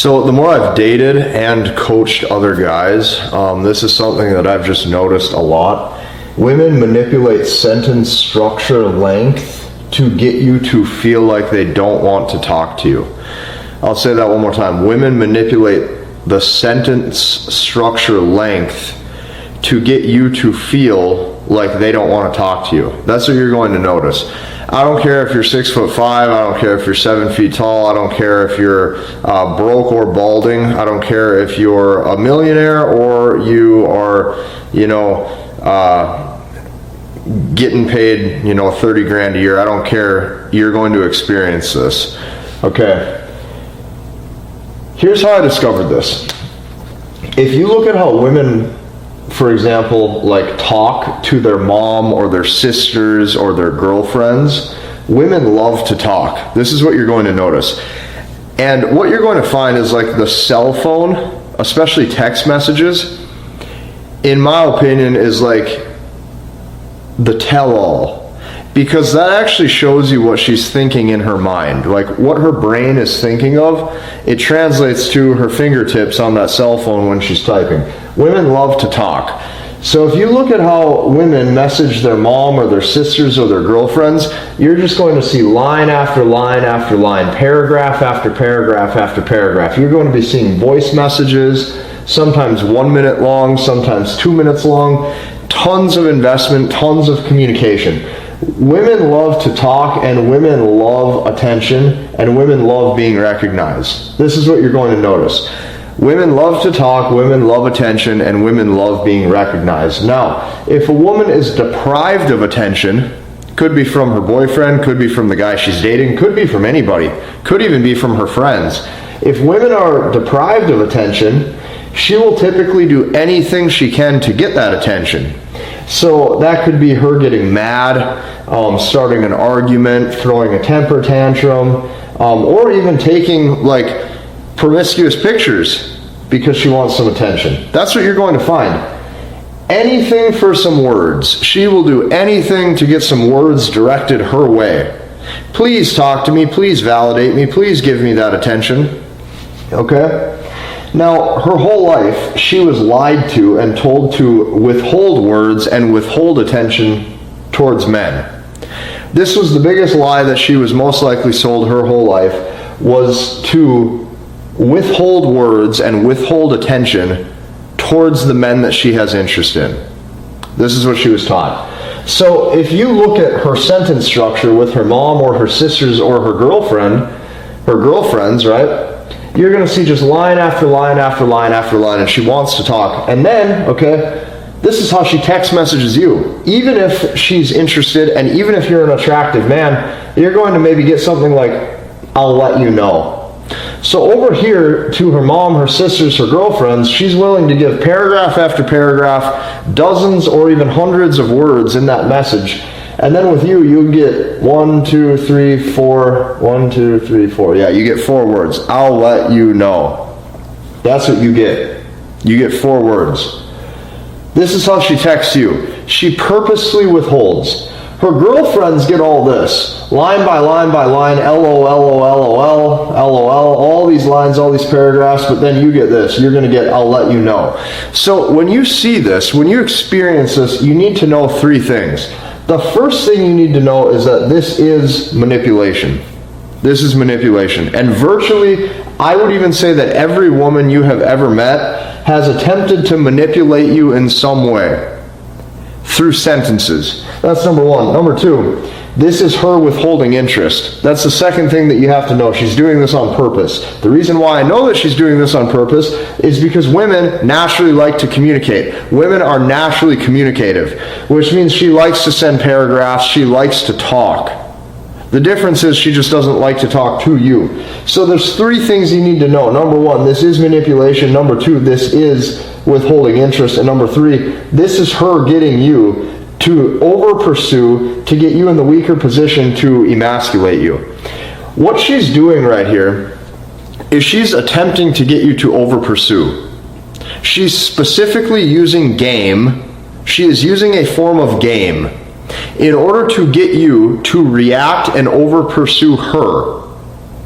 So the more I've dated and coached other guys, this is something that I've just noticed a lot. Women manipulate sentence structure length to get you to feel like they don't want to talk to you. I'll say that one more time. Women manipulate the sentence structure length to get you to feel like they don't want to talk to you. That's what you're going to notice. I don't care if you're 6'5", I don't care if you're 7 feet tall, I don't care if you're broke or balding, I don't care if you're a millionaire or you are, getting paid, 30 grand a year. I don't care. You're going to experience this. Okay. Here's how I discovered this. If you look at how women, for example, talk to their mom or their sisters or their girlfriends, women love to talk. This is what you're going to notice. And what you're going to find is the cell phone, especially text messages, in my opinion, is the tell-all, because that actually shows you what she's thinking in her mind, what her brain is thinking of. It translates to her fingertips on that cell phone when she's typing. Women love to talk. So if you look at how women message their mom or their sisters or their girlfriends, you're just going to see line after line after line, paragraph after paragraph after paragraph. You're going to be seeing voice messages, sometimes 1 minute long, sometimes 2 minutes long. Tons of investment, tons of communication. Women love to talk, and women love attention, and women love being recognized. This is what you're going to notice. Women love to talk, women love attention, and women love being recognized. Now, if a woman is deprived of attention, could be from her boyfriend, could be from the guy she's dating, could be from anybody, could even be from her friends. If women are deprived of attention, she will typically do anything she can to get that attention. So that could be her getting mad, starting an argument, throwing a temper tantrum, or even taking promiscuous pictures because she wants some attention. That's what you're going to find. Anything for some words. She will do anything to get some words directed her way. Please talk to me, please validate me, please give me that attention. Okay? Now, her whole life, she was lied to and told to withhold words and withhold attention towards men. This was the biggest lie that she was most likely sold her whole life, was to withhold words and withhold attention towards the men that she has interest in. This is what she was taught. So if you look at her sentence structure with her mom or her sisters or her girlfriends, right? You're going to see just line after line after line after line, and she wants to talk. And then, this is how she text messages you. Even if she's interested, and even if you're an attractive man, you're going to maybe get something like, "I'll let you know." So over here, to her mom, her sisters, her girlfriends, she's willing to give paragraph after paragraph, dozens or even hundreds of words in that message. And then with you get 1, 2, 3, 4, 1, 2, 3, 4. Yeah, you get 4 words. "I'll let you know." That's what you get. You get 4 words. This is how she texts you. She purposely withholds. Her girlfriends get all this. Line by line by line, LOL, LOL, LOL, all these lines, all these paragraphs, but then you get this. You're going to get, "I'll let you know." So when you see this, when you experience this, you need to know 3 things. The first thing you need to know is that this is manipulation. This is manipulation. And virtually, I would even say that every woman you have ever met has attempted to manipulate you in some way through sentences. That's number 1. Number 2, this is her withholding interest. That's the second thing that you have to know. She's doing this on purpose. The reason why I know that she's doing this on purpose is because women naturally like to communicate. Women are naturally communicative, which means she likes to send paragraphs, she likes to talk. The difference is she just doesn't like to talk to you. So there's 3 things you need to know. Number 1, this is manipulation. Number 2, this is withholding interest. And number 3, this is her getting you to over-pursue, to get you in the weaker position to emasculate you. What she's doing right here is she's attempting to get you to over-pursue. She's specifically using game. She is using a form of game in order to get you to react and over-pursue her.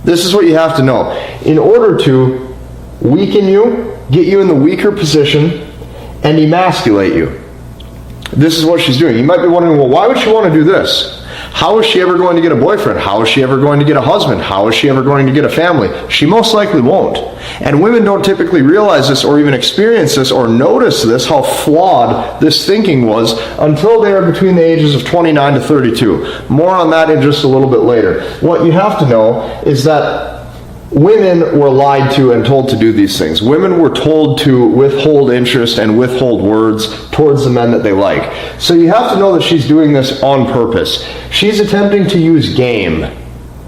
This is what you have to know. In order to weaken you, get you in the weaker position, and emasculate you. This is what she's doing. You might be wondering, well, why would she want to do this? How is she ever going to get a boyfriend? How is she ever going to get a husband? How is she ever going to get a family? She most likely won't. And women don't typically realize this or even experience this or notice this, how flawed this thinking was, until they are between the ages of 29 to 32. More on that in just a little bit later. What you have to know is that women were lied to and told to do these things. Women were told to withhold interest and withhold words towards the men that they like. So you have to know that she's doing this on purpose. She's attempting to use game.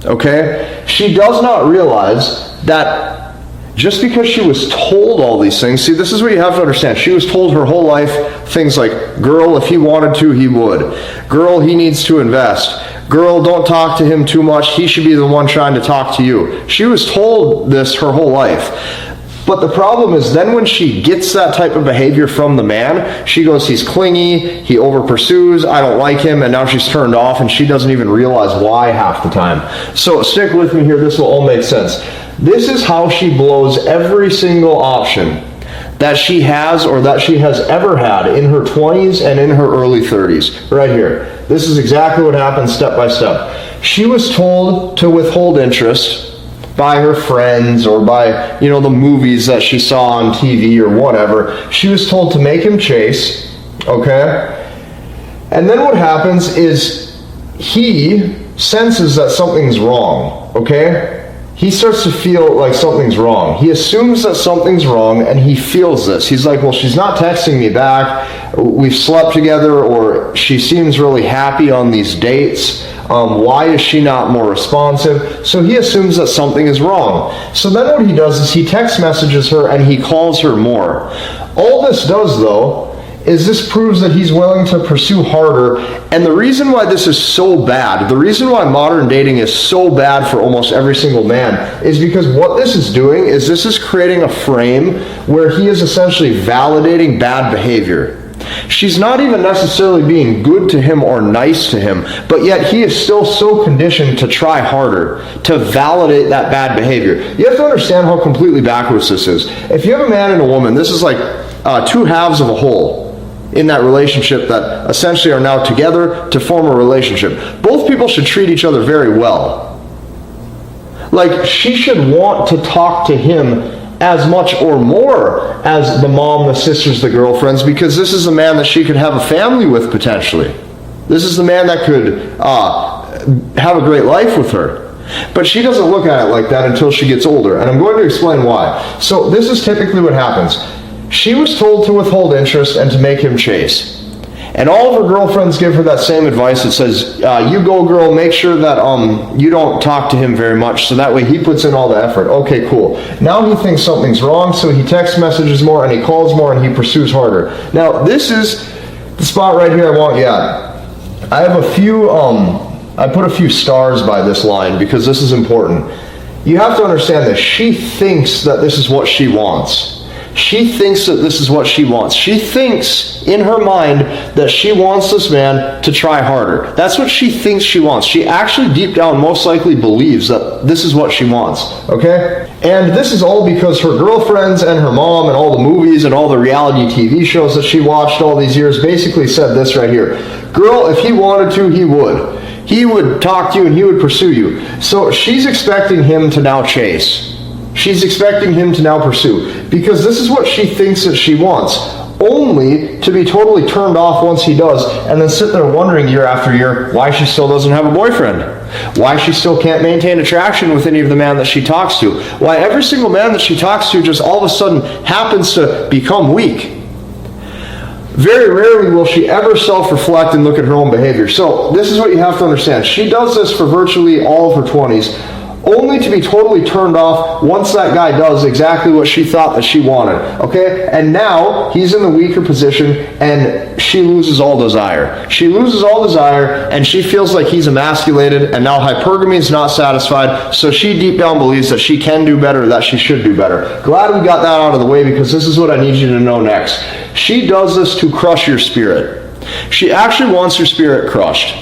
Okay? She does not realize that just because she was told all these things, see, this is what you have to understand. She was told her whole life things like, girl, if he wanted to, he would. Girl, he needs to invest. Girl, don't talk to him too much. He should be the one trying to talk to you. She was told this her whole life. But the problem is then when she gets that type of behavior from the man, she goes, he's clingy, he over pursues, I don't like him, and now she's turned off and she doesn't even realize why half the time. So stick with me here, this will all make sense. This is how she blows every single option that she has or that she has ever had in her 20s and in her early 30s. Right here. This is exactly what happened step by step. She was told to withhold interest by her friends or by, the movies that she saw on TV or whatever. She was told to make him chase, okay? And then what happens is he senses that something's wrong, okay? He starts to feel like something's wrong. He assumes that something's wrong and he feels this. He's like, well, she's not texting me back. We've slept together, or she seems really happy on these dates. Why is she not more responsive? So he assumes that something is wrong. So then what he does is he text messages her and he calls her more. All this does, though, is this proves that he's willing to pursue harder. And the reason why this is so bad, the reason why modern dating is so bad for almost every single man, is because what this is doing is this is creating a frame where he is essentially validating bad behavior. She's not even necessarily being good to him or nice to him, but yet he is still so conditioned to try harder, to validate that bad behavior. You have to understand how completely backwards this is. If you have a man and a woman, this is like two halves of a whole in that relationship that essentially are now together to form a relationship. Both people should treat each other very well. Like, she should want to talk to him as much or more as the mom, the sisters, the girlfriends, because this is the man that she could have a family with potentially. This is the man that could have a great life with her. But she doesn't look at it like that until she gets older, and I'm going to explain why. So this is typically what happens. She was told to withhold interest and to make him chase. And all of her girlfriends give her that same advice that says, you go girl, make sure that you don't talk to him very much, so that way he puts in all the effort. Okay, cool. Now he thinks something's wrong, so he text messages more and he calls more and he pursues harder. Now this is the spot right here I want you at. I have a few, I put a few stars by this line because this is important. You have to understand this. She thinks that this is what she wants. She thinks that this is what she wants. She thinks in her mind that she wants this man to try harder. That's what she thinks she wants. She actually deep down most likely believes that this is what she wants. Okay? And this is all because her girlfriends and her mom and all the movies and all the reality TV shows that she watched all these years basically said this right here. Girl, if he wanted to, he would. He would talk to you and he would pursue you. So she's expecting him to now chase. She's expecting him to now pursue, because this is what she thinks that she wants, only to be totally turned off once he does, and then sit there wondering year after year why she still doesn't have a boyfriend, why she still can't maintain attraction with any of the man that she talks to, why every single man that she talks to just all of a sudden happens to become weak. Very rarely will she ever self-reflect and look at her own behavior. So this is what you have to understand. She does this for virtually all of her 20s, only to be totally turned off once that guy does exactly what she thought that she wanted. Okay? And now he's in the weaker position and she loses all desire. She loses all desire and she feels like he's emasculated, and now hypergamy is not satisfied, so she deep down believes that she can do better, that she should do better. Glad we got that out of the way, because this is what I need you to know next. She does this to crush your spirit. She actually wants your spirit crushed.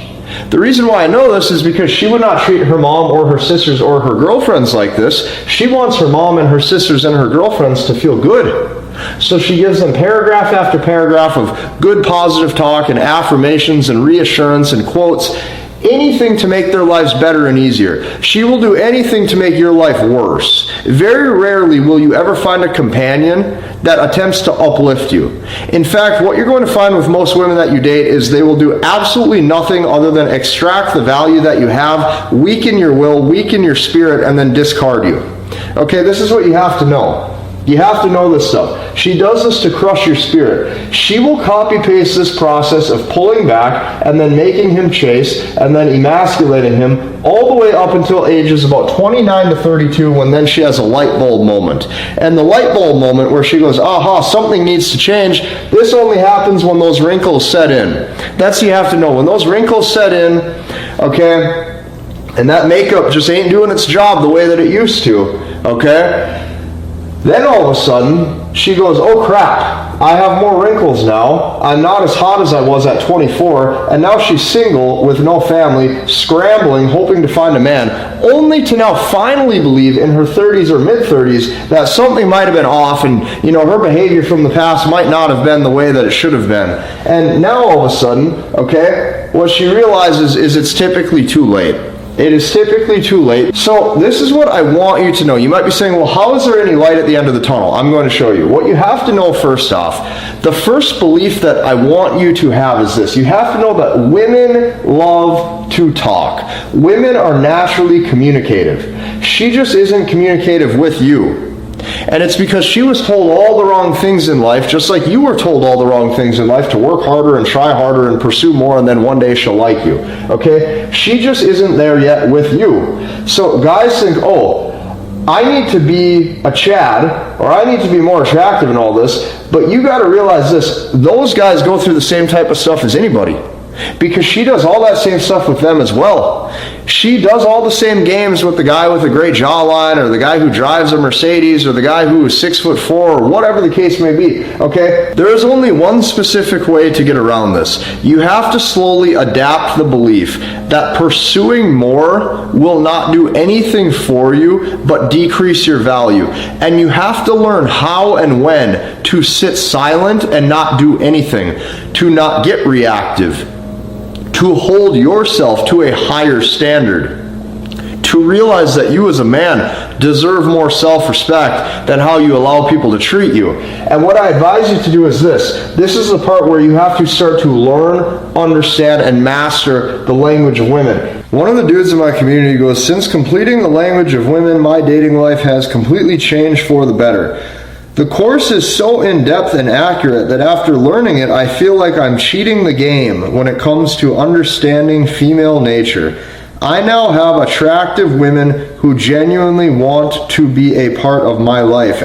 The reason why I know this is because she would not treat her mom or her sisters or her girlfriends like this. She wants her mom and her sisters and her girlfriends to feel good. So she gives them paragraph after paragraph of good positive talk and affirmations and reassurance and quotes, anything to make their lives better and easier. She will do anything to make your life worse. Very rarely will you ever find a companion that attempts to uplift you. In fact, what you're going to find with most women that you date is they will do absolutely nothing other than extract the value that you have, weaken your will, weaken your spirit, and then discard you. Okay, this is what you have to know. You have to know this stuff. She does this to crush your spirit. She will copy-paste this process of pulling back and then making him chase and then emasculating him all the way up until ages about 29 to 32, when then she has a light bulb moment. And the light bulb moment where she goes, aha, something needs to change, this only happens when those wrinkles set in. That's what you have to know. When those wrinkles set in, okay, and that makeup just ain't doing its job the way that it used to, okay, then all of a sudden, she goes, oh crap, I have more wrinkles now. I'm not as hot as I was at 24, and now she's single with no family, scrambling, hoping to find a man, only to now finally believe in her 30s or mid-30s that something might have been off, and her behavior from the past might not have been the way that it should have been. And now all of a sudden, okay, what she realizes is it's typically too late. It is typically too late. So this is what I want you to know. You might be saying, well, how is there any light at the end of the tunnel? I'm going to show you. What you have to know first off, the first belief that I want you to have is this. You have to know that women love to talk. Women are naturally communicative. She just isn't communicative with you. And it's because she was told all the wrong things in life, just like you were told all the wrong things in life, to work harder and try harder and pursue more, and then one day she'll like you. Okay? She just isn't there yet with you. So guys think, oh, I need to be a Chad, or I need to be more attractive and all this, but you got to realize this. Those guys go through the same type of stuff as anybody, because she does all that same stuff with them as well. She does all the same games with the guy with a great jawline, or the guy who drives a Mercedes, or the guy who is 6'4", or whatever the case may be. Okay? There is only one specific way to get around this. You have to slowly adapt the belief that pursuing more will not do anything for you but decrease your value. And you have to learn how and when to sit silent and not do anything, to not get reactive, to hold yourself to a higher standard, to realize that you as a man deserve more self-respect than how you allow people to treat you. And what I advise you to do is this. This is the part where you have to start to learn, understand, and master the language of women. One of the dudes in my community goes, since completing the language of women, my dating life has completely changed for the better. The course is so in-depth and accurate that after learning it, I feel like I'm cheating the game when it comes to understanding female nature. I now have attractive women who genuinely want to be a part of my life, !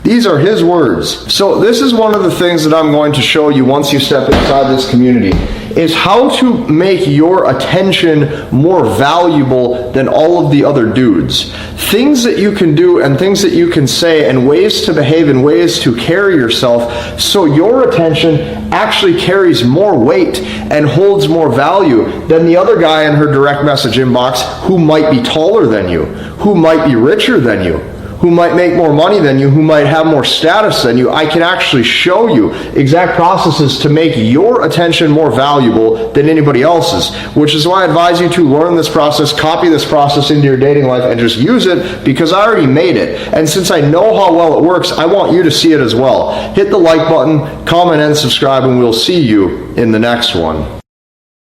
These are his words. So this is one of the things that I'm going to show you once you step inside this community, is how to make your attention more valuable than all of the other dudes. Things that you can do and things that you can say and ways to behave and ways to carry yourself so your attention actually carries more weight and holds more value than the other guy in her direct message inbox who might be taller than you, who might be richer than you, who might make more money than you, who might have more status than you. I can actually show you exact processes to make your attention more valuable than anybody else's, which is why I advise you to learn this process, copy this process into your dating life, and just use it, because I already made it. And since I know how well it works, I want you to see it as well. Hit the like button, comment, and subscribe, and we'll see you in the next one.